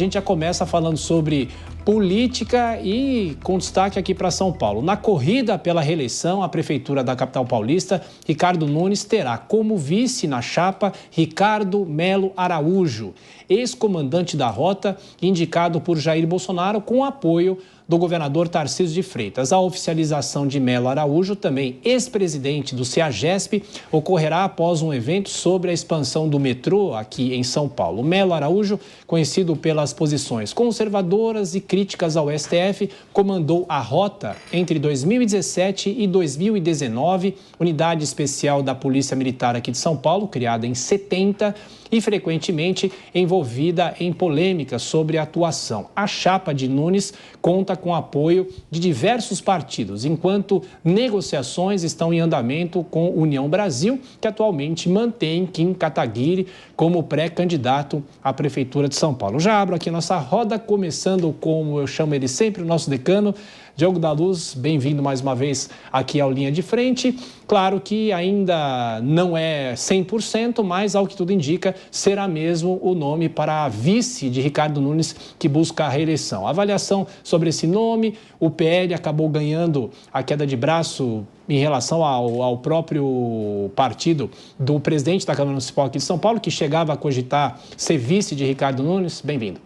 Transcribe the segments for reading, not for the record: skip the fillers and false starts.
A gente já começa falando sobre política e com destaque aqui para São Paulo. Na corrida pela reeleição, a Prefeitura da capital paulista, Ricardo Nunes terá como vice na chapa Ricardo Melo Araújo, ex-comandante da rota, indicado por Jair Bolsonaro com apoio do governador Tarcísio de Freitas. A oficialização de Melo Araújo, também ex-presidente do CEAGESP, ocorrerá após um evento sobre a expansão do metrô aqui em São Paulo. Melo Araújo, conhecido pelas posições conservadoras e críticas ao STF, comandou a rota entre 2017 e 2019, unidade especial da Polícia Militar aqui de São Paulo, criada em 70, e frequentemente envolvida em polêmicas sobre a atuação. A chapa de Nunes conta com apoio de diversos partidos, enquanto negociações estão em andamento com União Brasil, que atualmente mantém Kim Kataguiri como pré-candidato à Prefeitura de São Paulo. Já abro aqui nossa roda, começando como eu chamo ele sempre, o nosso decano, Diogo da Luz, bem-vindo mais uma vez aqui ao Linha de Frente. Claro que ainda não é 100%, mas ao que tudo indica, será mesmo o nome para a vice de Ricardo Nunes, que busca a reeleição. A avaliação sobre esse nome, o PL acabou ganhando a queda de braço em relação ao próprio partido do presidente da Câmara Municipal aqui de São Paulo, que chegava a cogitar ser vice de Ricardo Nunes. Bem-vindo.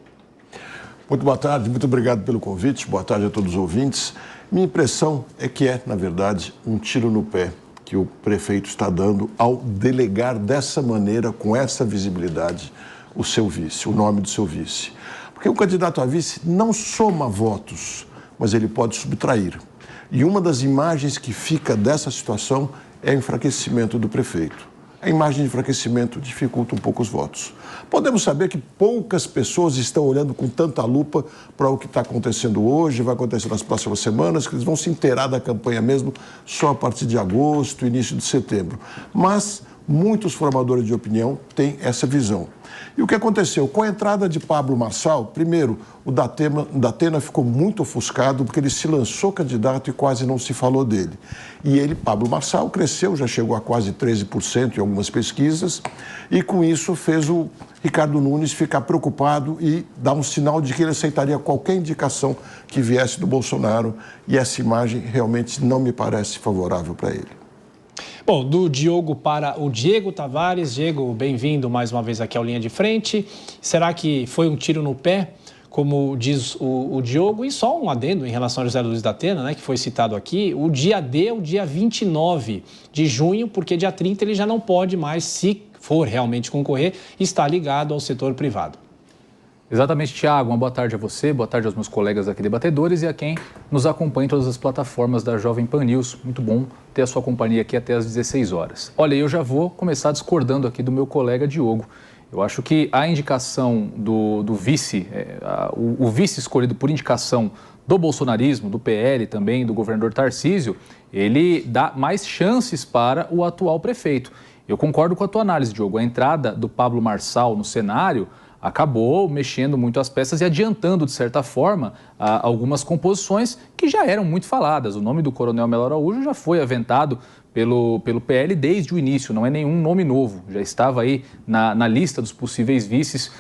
Muito boa tarde, muito obrigado pelo convite, boa tarde a todos os ouvintes. Minha impressão é que na verdade, um tiro no pé que o prefeito está dando ao delegar dessa maneira, com essa visibilidade, o seu vice, o nome do seu vice. Porque o candidato a vice não soma votos, mas ele pode subtrair. E uma das imagens que fica dessa situação é o enfraquecimento do prefeito. A imagem de enfraquecimento dificulta um pouco os votos. Podemos saber que poucas pessoas estão olhando com tanta lupa para o que está acontecendo hoje, vai acontecer nas próximas semanas, que eles vão se inteirar da campanha mesmo só a partir de agosto, início de setembro. Mas muitos formadores de opinião têm essa visão. E o que aconteceu? Com a entrada de Pablo Marçal, primeiro, o Datena ficou muito ofuscado porque ele se lançou candidato e quase não se falou dele. E ele, Pablo Marçal, cresceu, já chegou a quase 13% em algumas pesquisas, e com isso fez o Ricardo Nunes ficar preocupado e dar um sinal de que ele aceitaria qualquer indicação que viesse do Bolsonaro, e essa imagem realmente não me parece favorável para ele. Bom, do Diogo para o Diego Tavares. Diego, bem-vindo mais uma vez aqui ao Linha de Frente. Será que foi um tiro no pé, como diz o Diogo? E só um adendo em relação a José Luiz Datena, né, que foi citado aqui. O dia D é o dia 29 de junho, porque dia 30 ele já não pode mais, se for realmente concorrer, estar ligado ao setor privado. Exatamente, Thiago. Uma boa tarde a você, boa tarde aos meus colegas aqui debatedores e a quem nos acompanha em todas as plataformas da Jovem Pan News. Muito bom ter a sua companhia aqui até às 16 horas. Olha, eu já vou começar discordando aqui do meu colega Diogo. Eu acho que a indicação do vice, o vice escolhido por indicação do bolsonarismo, do PL também, do governador Tarcísio, ele dá mais chances para o atual prefeito. Eu concordo com a tua análise, Diogo. A entrada do Pablo Marçal no cenário acabou mexendo muito as peças e adiantando, de certa forma, algumas composições que já eram muito faladas. O nome do Coronel Melo Araújo já foi aventado pelo PL desde o início, não é nenhum nome novo, já estava aí na lista dos possíveis vices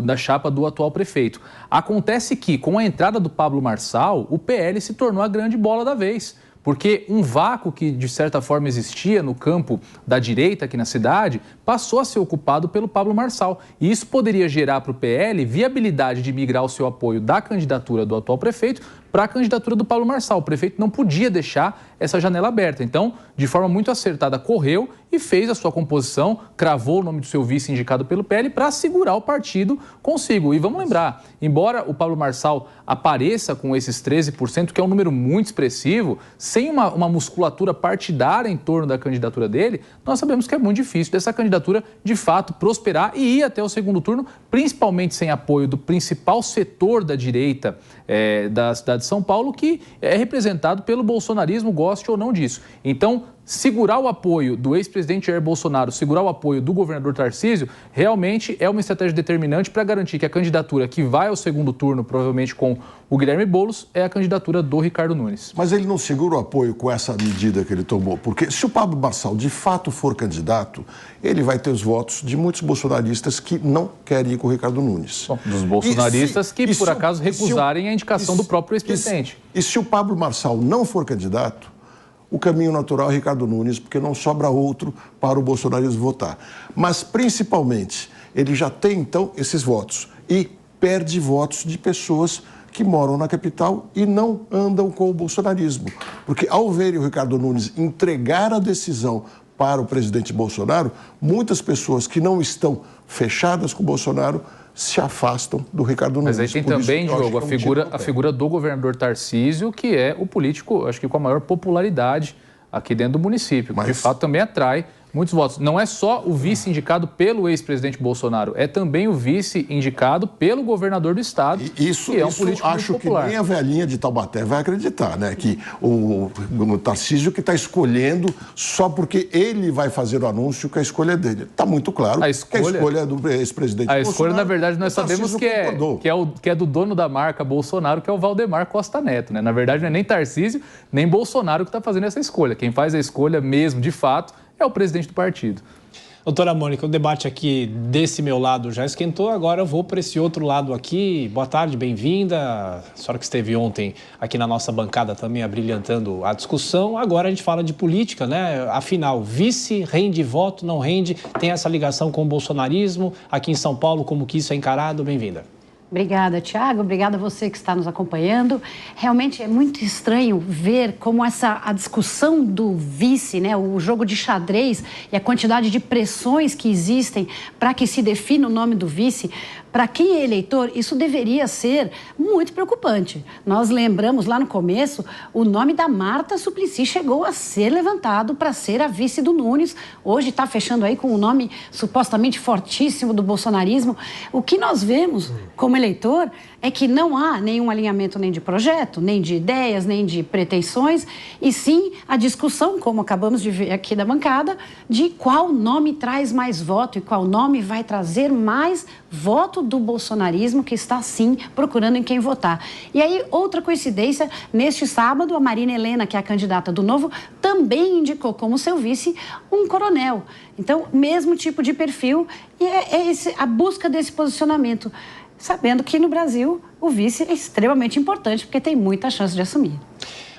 da chapa do atual prefeito. Acontece que, com a entrada do Pablo Marçal, o PL se tornou a grande bola da vez. Porque um vácuo que, de certa forma, existia no campo da direita aqui na cidade, passou a ser ocupado pelo Pablo Marçal. E isso poderia gerar para o PL viabilidade de migrar o seu apoio da candidatura do atual prefeito para a candidatura do Pablo Marçal. O prefeito não podia deixar essa janela aberta. Então, de forma muito acertada, correu e fez a sua composição, cravou o nome do seu vice indicado pelo PL para segurar o partido consigo. E vamos lembrar, embora o Pablo Marçal apareça com esses 13%, que é um número muito expressivo, sem uma musculatura partidária em torno da candidatura dele, nós sabemos que é muito difícil dessa candidatura, de fato, prosperar e ir até o segundo turno, principalmente sem apoio do principal setor da direita da cidade de São Paulo, que é representado pelo bolsonarismo, goste ou não disso. Então, segurar o apoio do ex-presidente Jair Bolsonaro, segurar o apoio do governador Tarcísio, realmente é uma estratégia determinante para garantir que a candidatura que vai ao segundo turno, provavelmente com o Guilherme Boulos, é a candidatura do Ricardo Nunes. Mas ele não segura o apoio com essa medida que ele tomou, porque se o Pablo Marçal de fato for candidato, ele vai ter os votos de muitos bolsonaristas que não querem ir com o Ricardo Nunes. Bom, dos bolsonaristas que, por acaso, recusarem a indicação do próprio ex-presidente. E se o Pablo Marçal não for candidato, o caminho natural é Ricardo Nunes, porque não sobra outro para o bolsonarismo votar. Mas, principalmente, ele já tem, então, esses votos e perde votos de pessoas que moram na capital e não andam com o bolsonarismo. Porque, ao verem o Ricardo Nunes entregar a decisão para o presidente Bolsonaro, muitas pessoas que não estão fechadas com o Bolsonaro se afastam do Ricardo Nunes. Mas aí tem também, Diogo, a figura do governador Tarcísio, que é o político, acho que com a maior popularidade aqui dentro do município. Mas de fato também atrai muitos votos. Não é só o vice indicado pelo ex-presidente Bolsonaro, é também o vice indicado pelo governador do estado, que é um político acho muito popular. Que nem a velhinha de Taubaté vai acreditar, né? Que o Tarcísio que está escolhendo só porque ele vai fazer o anúncio que a escolha é dele. Está muito claro que a escolha é do ex-presidente Bolsonaro. A escolha, na verdade, nós sabemos que é do dono da marca Bolsonaro, que é o Valdemar Costa Neto, né? Na verdade, não é nem Tarcísio, nem Bolsonaro que está fazendo essa escolha. Quem faz a escolha mesmo, de fato, é o presidente do partido. Doutora Mônica, o debate aqui desse meu lado já esquentou, agora eu vou para esse outro lado aqui. Boa tarde, bem-vinda. A senhora que esteve ontem aqui na nossa bancada também abrilhantando a discussão. Agora a gente fala de política, né? Afinal, vice rende voto, não rende, tem essa ligação com o bolsonarismo. Aqui em São Paulo, como que isso é encarado? Bem-vinda. Obrigada, Tiago. Obrigada a você que está nos acompanhando. Realmente é muito estranho ver como a discussão do vice, né, o jogo de xadrez e a quantidade de pressões que existem para que se defina o nome do vice. Para quem é eleitor, isso deveria ser muito preocupante. Nós lembramos lá no começo, o nome da Marta Suplicy chegou a ser levantado para ser a vice do Nunes. Hoje está fechando aí com um nome supostamente fortíssimo do bolsonarismo. O que nós vemos como eleitor é que não há nenhum alinhamento nem de projeto, nem de ideias, nem de pretensões, e sim a discussão, como acabamos de ver aqui da bancada, de qual nome traz mais voto e qual nome vai trazer mais voto do bolsonarismo que está, sim, procurando em quem votar. E aí, outra coincidência, neste sábado, a Marina Helena, que é a candidata do Novo, também indicou como seu vice um coronel. Então, mesmo tipo de perfil, e a busca desse posicionamento, sabendo que no Brasil o vice é extremamente importante, porque tem muita chance de assumir.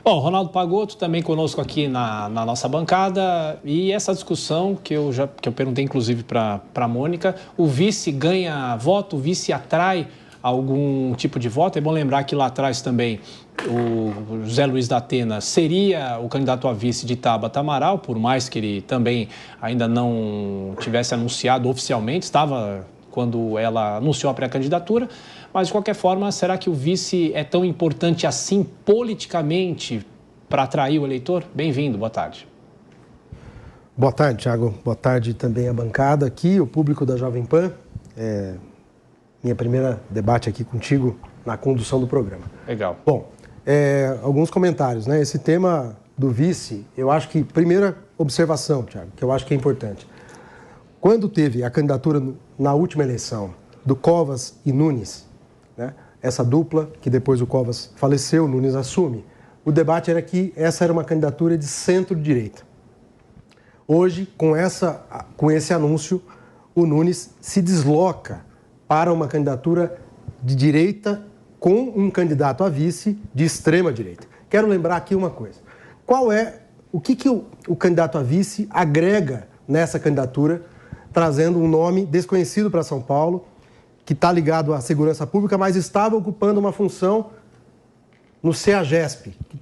Bom, Ronaldo Pagotto também conosco aqui na nossa bancada, e essa discussão que eu perguntei inclusive para a Mônica, o vice ganha voto, o vice atrai algum tipo de voto? É bom lembrar que lá atrás também o José Luiz da Atena seria o candidato a vice de Tabata Amaral, por mais que ele também ainda não tivesse anunciado oficialmente, estava quando ela anunciou a pré-candidatura, mas de qualquer forma, será que o vice é tão importante assim politicamente para atrair o eleitor? Bem-vindo, boa tarde. Boa tarde, Thiago. Boa tarde também à bancada aqui, o público da Jovem Pan. Minha primeira debate aqui contigo na condução do programa. Legal. Bom, alguns comentários, né? Esse tema do vice, eu acho que, primeira observação, Thiago, que eu acho que é importante. Quando teve a candidatura na última eleição do Covas e Nunes, né, essa dupla, que depois o Covas faleceu, o Nunes assume, o debate era que essa era uma candidatura de centro-direita. Hoje, com esse anúncio, o Nunes se desloca para uma candidatura de direita com um candidato a vice de extrema-direita. Quero lembrar aqui uma coisa. O que o candidato a vice agrega nessa candidatura, trazendo um nome desconhecido para São Paulo, que está ligado à segurança pública, mas estava ocupando uma função no CEAGESP, que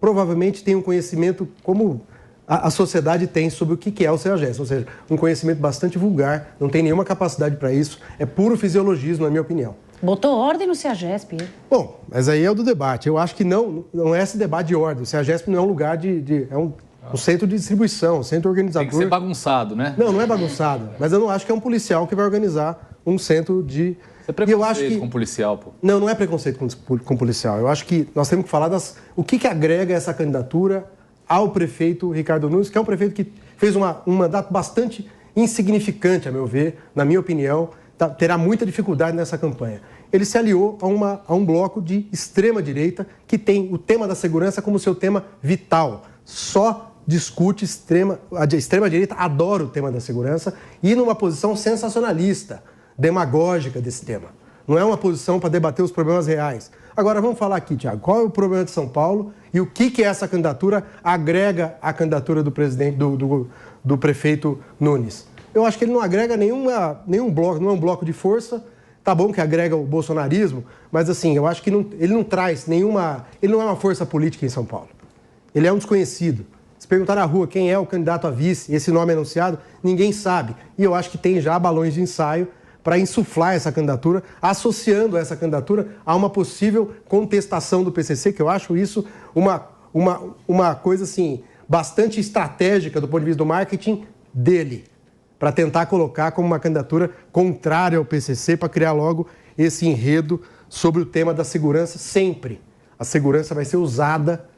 provavelmente tem um conhecimento como a sociedade tem sobre o que é o CEAGESP, ou seja, um conhecimento bastante vulgar, não tem nenhuma capacidade para isso, é puro fisiologismo, na minha opinião. Botou ordem no CEAGESP. Bom, mas aí é o do debate. Eu acho que não é esse debate de ordem. O CEAGESP não é um lugar é um centro de distribuição, um centro organizador. Tem que ser bagunçado, né? Não é bagunçado. Mas eu não acho que é um policial que vai organizar um centro de... Isso é preconceito com policial, pô. Não é preconceito com policial. Eu acho que nós temos que falar o que agrega essa candidatura ao prefeito Ricardo Nunes, que é um prefeito que fez um mandato bastante insignificante, a meu ver, na minha opinião, terá muita dificuldade nessa campanha. Ele se aliou a um bloco de extrema-direita que tem o tema da segurança como seu tema vital. Só discute a extrema-direita adora o tema da segurança e numa posição sensacionalista, demagógica desse tema. Não é uma posição para debater os problemas reais. Agora vamos falar aqui, Tiago, qual é o problema de São Paulo e o que essa candidatura agrega à candidatura do presidente, do prefeito Nunes? Eu acho que ele não agrega nenhum bloco, não é um bloco de força. Tá bom que agrega o bolsonarismo, mas assim, eu acho que ele não traz nenhuma... Ele não é uma força política em São Paulo. Ele é um desconhecido. Se perguntar na rua quem é o candidato a vice, esse nome anunciado, ninguém sabe. E eu acho que tem já balões de ensaio para insuflar essa candidatura, associando essa candidatura a uma possível contestação do PCC, que eu acho isso uma coisa assim, bastante estratégica do ponto de vista do marketing dele, para tentar colocar como uma candidatura contrária ao PCC, para criar logo esse enredo sobre o tema da segurança sempre. A segurança vai ser usada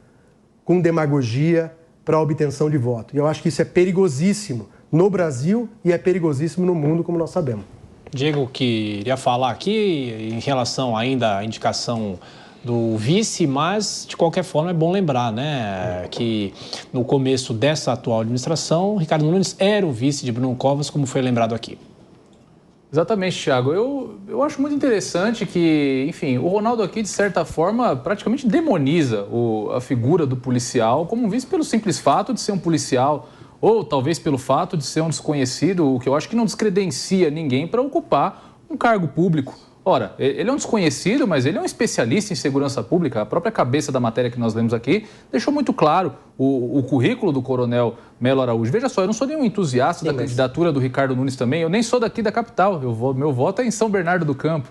com demagogia para a obtenção de voto. E eu acho que isso é perigosíssimo no Brasil e é perigosíssimo no mundo, como nós sabemos. Diego, queria falar aqui em relação ainda à indicação do vice, mas de qualquer forma é bom lembrar, né, que no começo dessa atual administração, Ricardo Nunes era o vice de Bruno Covas, como foi lembrado aqui. Exatamente, Thiago. Eu acho muito interessante que, enfim, o Ronaldo aqui, de certa forma, praticamente demoniza a figura do policial como um vice pelo simples fato de ser um policial, ou talvez pelo fato de ser um desconhecido, o que eu acho que não descredencia ninguém para ocupar um cargo público. Ora, ele é um desconhecido, mas ele é um especialista em segurança pública. A própria cabeça da matéria que nós lemos aqui deixou muito claro o currículo do coronel Melo Araújo. Veja só, eu não sou nenhum entusiasta da candidatura do Ricardo Nunes também, eu nem sou daqui da capital, meu voto é em São Bernardo do Campo.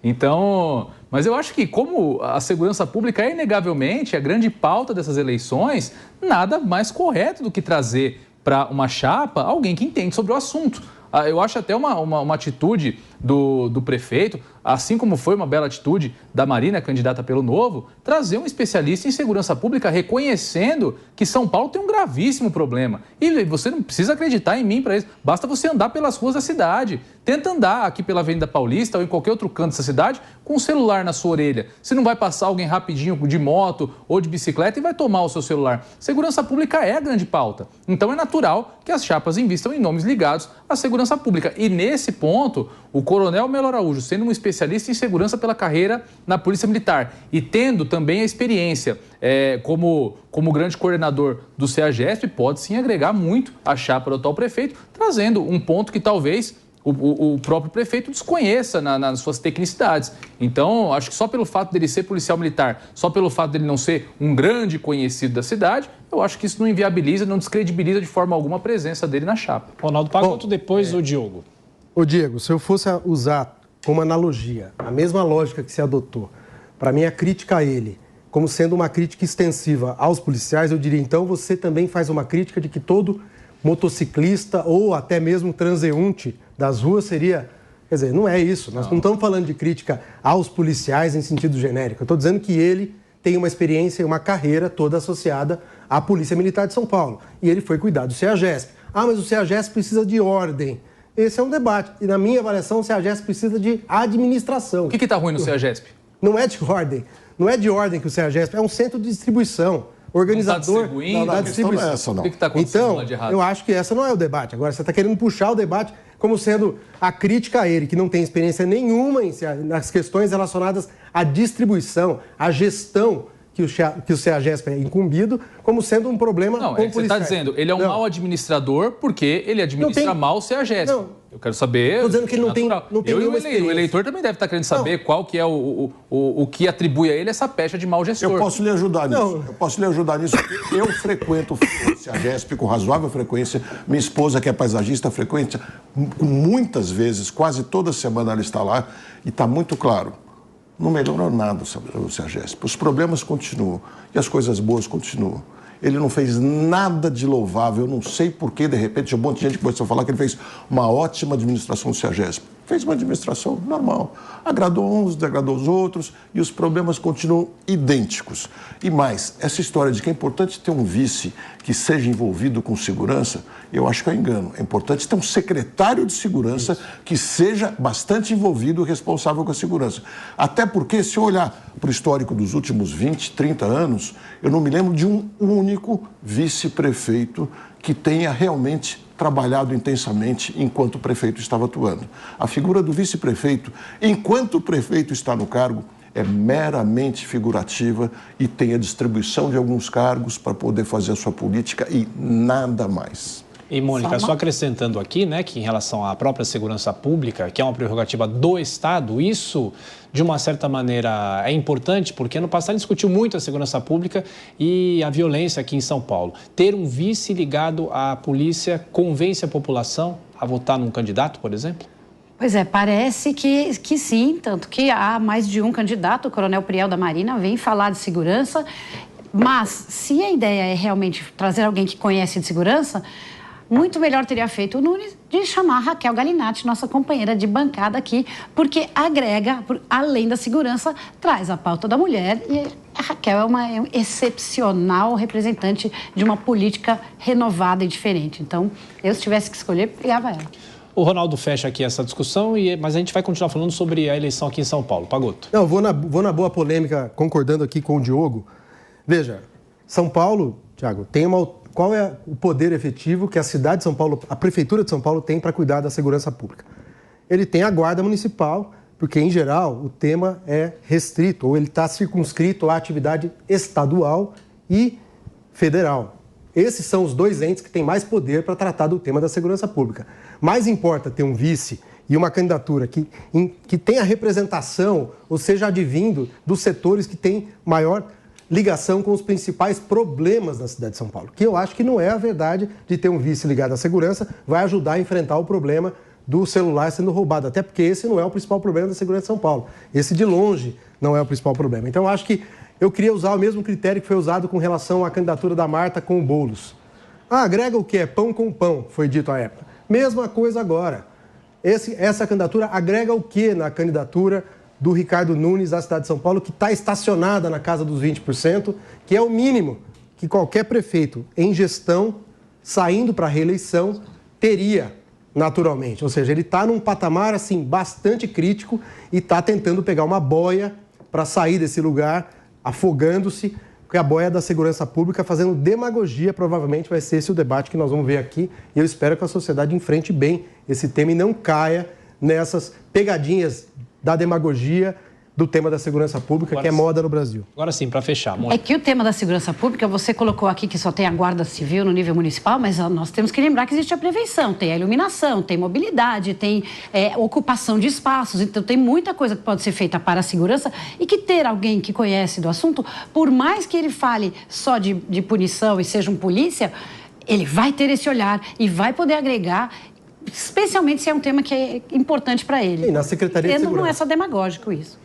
Então, mas eu acho que como a segurança pública é inegavelmente a grande pauta dessas eleições, nada mais correto do que trazer para uma chapa alguém que entende sobre o assunto. Eu acho até uma atitude do prefeito, assim como foi uma bela atitude da Marina, candidata pelo Novo, trazer um especialista em segurança pública reconhecendo que São Paulo tem um gravíssimo problema. E você não precisa acreditar em mim para isso, basta você andar pelas ruas da cidade. Tenta andar aqui pela Avenida Paulista ou em qualquer outro canto dessa cidade com um celular na sua orelha. Se não vai passar alguém rapidinho de moto ou de bicicleta e vai tomar o seu celular. Segurança pública é a grande pauta. Então é natural que as chapas invistam em nomes ligados à segurança pública. E nesse ponto, o coronel Melo Araújo, sendo um especialista em segurança pela carreira na Polícia Militar e tendo também a experiência como grande coordenador do CEAGESP, pode sim agregar muito à chapa do atual prefeito, trazendo um ponto que talvez o próprio prefeito desconheça nas suas tecnicidades. Então, acho que só pelo fato dele ser policial militar, só pelo fato dele não ser um grande conhecido da cidade, eu acho que isso não inviabiliza, não descredibiliza de forma alguma a presença dele na chapa. Ronaldo Pagotto, depois o Diogo. Ô Diego, se eu fosse usar como analogia a mesma lógica que se adotou, para mim a crítica a ele, como sendo uma crítica extensiva aos policiais, eu diria, então você também faz uma crítica de que todo motociclista ou até mesmo transeunte das ruas seria... Quer dizer, não é isso. Nós não estamos falando de crítica aos policiais em sentido genérico. Eu estou dizendo que ele tem uma experiência e uma carreira toda associada à Polícia Militar de São Paulo. E ele foi cuidar do CEAGESP. Ah, mas o CEAGESP precisa de ordem. Esse é um debate. E na minha avaliação, o CEAGESP precisa de administração. O que está ruim no CEAGESP? Não é de ordem. Não é de ordem que o CEAGESP é um centro de distribuição. Organizador da distribuição. Não é essa, não. O que está acontecendo Então, lá de errado? eu acho que essa não é o debate. Agora, você está querendo puxar o debate como sendo a crítica a ele, que não tem experiência nenhuma nas questões relacionadas à distribuição, à gestão que o CEAGESP é incumbido, como sendo um problema com policiais. Você está dizendo, ele é um mau administrador porque ele administra mal o CEAGESP. Eu quero saber... Estou dizendo que ele não tem nenhuma experiência. O eleitor também deve estar querendo saber qual que é o que atribui a ele essa pecha de mau gestor. Eu posso lhe ajudar nisso. Eu posso lhe ajudar nisso. Eu frequento o CEAGESP com razoável frequência. Minha esposa, que é paisagista, frequenta muitas vezes, quase toda semana ela está lá. E está muito claro. Não melhorou nada o CEAGESP. Os problemas continuam e as coisas boas continuam. Ele não fez nada de louvável. Eu não sei por que, de repente, um monte de gente começou a falar que ele fez uma ótima administração do CEAGESP. fez uma administração normal. Agradou uns, desagradou os outros e os problemas continuam idênticos. E mais, essa história de que é importante ter um vice que seja envolvido com segurança, eu acho que é engano. É importante ter um secretário de segurança que seja bastante envolvido e responsável com a segurança. Até porque, se eu olhar para o histórico dos últimos 20, 30 anos, eu não me lembro de um único vice-prefeito que tenha realmente trabalhado intensamente enquanto o prefeito estava atuando. A figura do vice-prefeito, enquanto o prefeito está no cargo, é meramente figurativa e tem a distribuição de alguns cargos para poder fazer a sua política e nada mais. E, Mônica, só acrescentando aqui, né, que em relação à própria segurança pública, que é uma prerrogativa do Estado, isso, de uma certa maneira, é importante, porque no passado a gente discutiu muito a segurança pública e a violência aqui em São Paulo. Ter um vice ligado à polícia convence a população a votar num candidato, por exemplo? Pois é, parece que sim, tanto que há mais de um candidato, o Coronel Priel da Marina, vem falar de segurança, mas se a ideia é realmente trazer alguém que conhece de segurança, muito melhor teria feito o Nunes de chamar a Raquel Galinatti, nossa companheira de bancada aqui, porque agrega, além da segurança, traz a pauta da mulher e a Raquel é uma excepcional representante de uma política renovada e diferente. Então, eu, se tivesse que escolher, pegava ela. O Ronaldo fecha aqui essa discussão, mas a gente vai continuar falando sobre a eleição aqui em São Paulo. Pagotto. Não, vou na boa polêmica, concordando aqui com o Diogo. Veja, São Paulo, Thiago, qual é o poder efetivo que a cidade de São Paulo, a Prefeitura de São Paulo tem para cuidar da segurança pública? Ele tem a Guarda Municipal, porque, em geral, o tema é restrito, ou ele está circunscrito à atividade estadual e federal. Esses são os dois entes que têm mais poder para tratar do tema da segurança pública. Mais importa ter um vice e uma candidatura que tenha representação, ou seja, advindo dos setores que têm maior ligação com os principais problemas da cidade de São Paulo. Que eu acho que não é a verdade de ter um vice ligado à segurança, vai ajudar a enfrentar o problema do celular sendo roubado, até porque esse não é o principal problema da segurança de São Paulo. Esse, de longe, não é o principal problema. Então, eu acho que eu queria usar o mesmo critério que foi usado com relação à candidatura da Marta com o Boulos. Agrega o quê? Pão com pão, foi dito à época. Mesma coisa agora. Essa candidatura agrega o quê na candidatura do Ricardo Nunes à cidade de São Paulo, que está estacionada na casa dos 20%, que é o mínimo que qualquer prefeito em gestão, saindo para a reeleição, teria naturalmente. Ou seja, ele está num patamar assim, bastante crítico e está tentando pegar uma boia para sair desse lugar, afogando-se, porque a boia da segurança pública, fazendo demagogia, provavelmente vai ser esse o debate que nós vamos ver aqui. E eu espero que a sociedade enfrente bem esse tema e não caia nessas pegadinhas da demagogia do tema da segurança pública, agora, que é moda no Brasil. Agora sim, para fechar, Mônica. É que o tema da segurança pública, você colocou aqui que só tem a Guarda Civil no nível municipal, mas nós temos que lembrar que existe a prevenção, tem a iluminação, tem mobilidade, tem ocupação de espaços, então tem muita coisa que pode ser feita para a segurança e que ter alguém que conhece do assunto, por mais que ele fale só de punição e seja um polícia, ele vai ter esse olhar e vai poder agregar, especialmente se é um tema que é importante para ele. E na Secretaria de Segurança. Não é só demagógico isso.